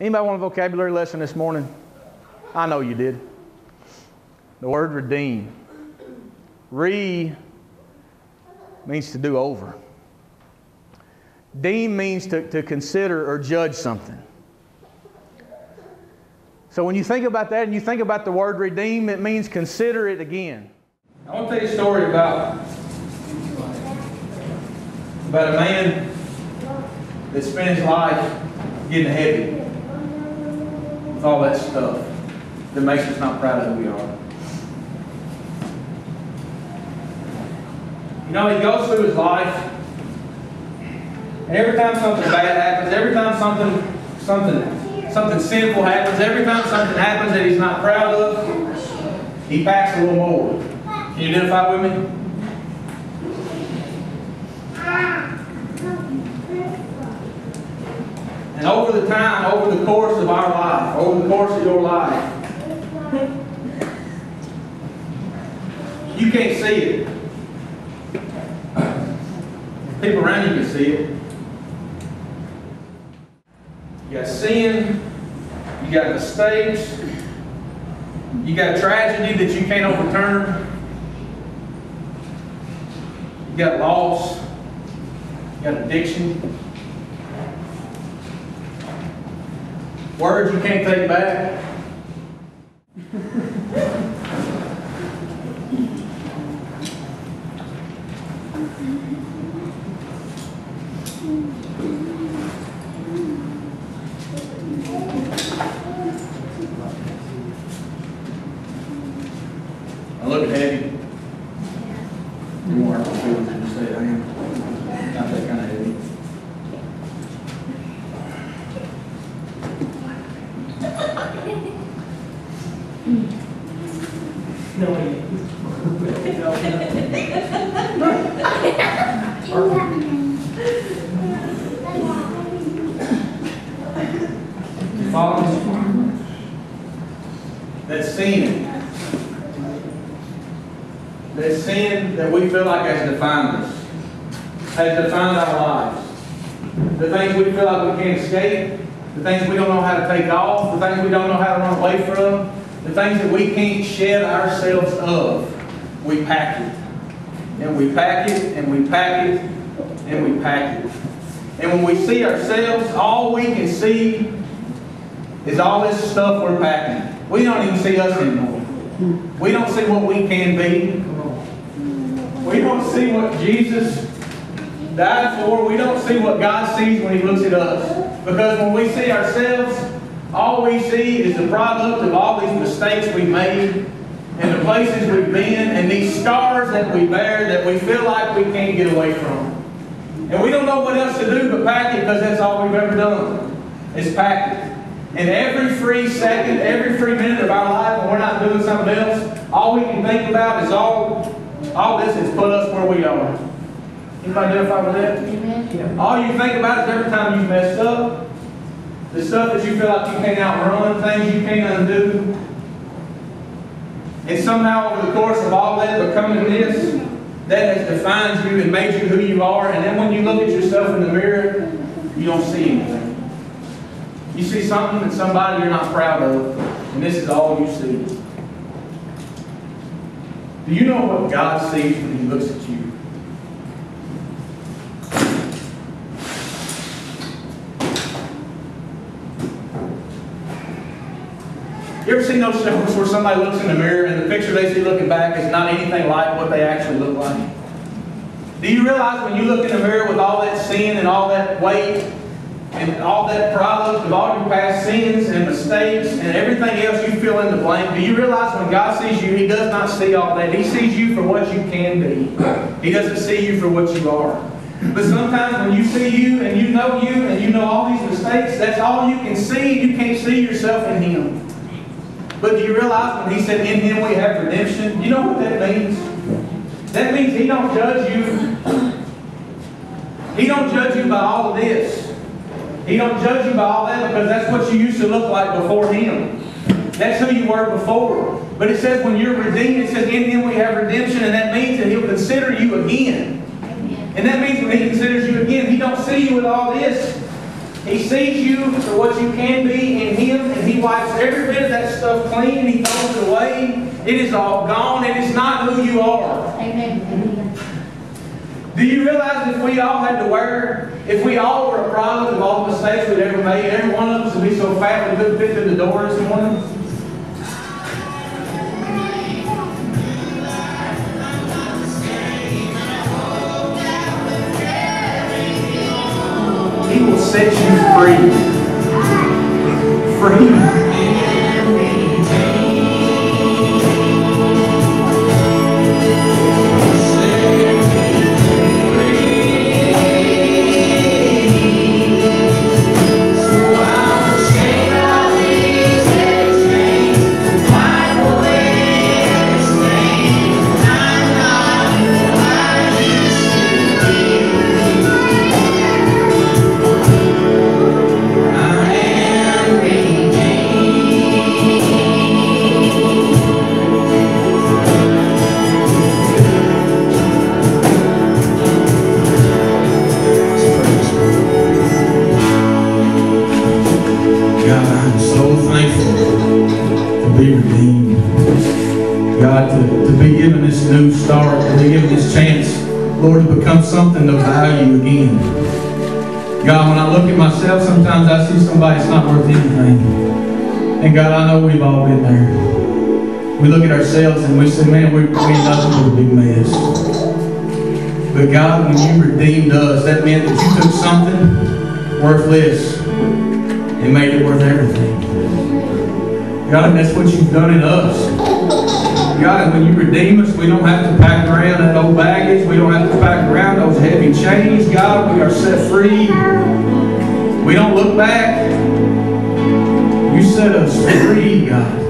Anybody want a vocabulary lesson this morning? I know you did. The word redeem. Re means to do over. Deem means to consider or judge something. So when you think about that and you think about the word redeem, it means consider it again. I want to tell you a story about a man that spent his life getting heavy with all that stuff that makes us not proud of who we are. You know, he goes through his life, and every time something bad happens, every time something sinful happens, every time something happens that he's not proud of, he packs a little more. Can you identify with me? And over the time, over the course of our life, over the course of your life, you can't see it. People around you can see it. You got sin, you got mistakes, you got tragedy that you can't overturn, you got loss, you got addiction, words you can't take back. I look at you. You won't hurt my feelings when you say I am. Not that kind of heavy. That sin that we feel like has defined us, has defined our lives. The things we feel like we can't escape, the things we don't know how to take off, the things we don't know how to run away from, the things that we can't shed ourselves of, we pack it. And we pack it, and we pack it, and we pack it. And when we see ourselves, all we can see is all this stuff we're packing. We don't even see us anymore. We don't see what we can be. We don't see what Jesus died for. We don't see what God sees when He looks at us. Because when we see ourselves, all we see is the product of all these mistakes we made, and the places we've been, and these scars that we bear that we feel like we can't get away from. And we don't know what else to do but pack it, because that's all we've ever done, is pack it. And every free second, every free minute of our life, when we're not doing something else, all we can think about is all this has put us where we are. Anybody identify with that? Amen. All you think about is every time you messed up, the stuff that you feel like you can't outrun, things you can't undo. And somehow over the course of all that becoming this, that has defined you and made you who you are. And then when you look at yourself in the mirror, you don't see anything. You see something that somebody you're not proud of, and this is all you see. Do you know what God sees when He looks at you? You ever seen those shows where somebody looks in the mirror and the picture they see looking back is not anything like what they actually look like? Do you realize when you look in the mirror with all that sin and all that weight and all that product of all your past sins and mistakes and everything else you fill in the blank, do you realize when God sees you, He does not see all that. He sees you for what you can be. He doesn't see you for what you are. But sometimes when you see you and you know all these mistakes, that's all you can see. You can't see yourself in Him. But do you realize when He said, in Him we have redemption? You know what that means? That means He don't judge you. He don't judge you by all of this. He don't judge you by all that, because that's what you used to look like before Him. That's who you were before. But it says when you're redeemed, it says in Him we have redemption, and that means that He'll consider you again. And that means when He considers you again, He don't see you with all this. He sees you for what you can be, wipes every bit of that stuff clean and He throws it away. It is all gone. It is not who you are. Amen. Do you realize if we all had to wear, if we all were a product of all the mistakes we'd ever made, every one of us would be so fat we couldn't fit through the door this morning? He will set you free. Free. New start, to be given this chance, Lord, to become something of value again. God, when I look at myself, sometimes I see somebody that's not worth anything. And God, I know we've all been there. We look at ourselves and we say, man, we're nothing but a big mess. But God, when you redeemed us, that meant that you took something worthless and made it worth everything. God, and that's what you've done in us. God, and when you redeem us, we don't have to pack around that old baggage. We don't have to pack around those heavy chains. God, we are set free. We don't look back. You set us free, God.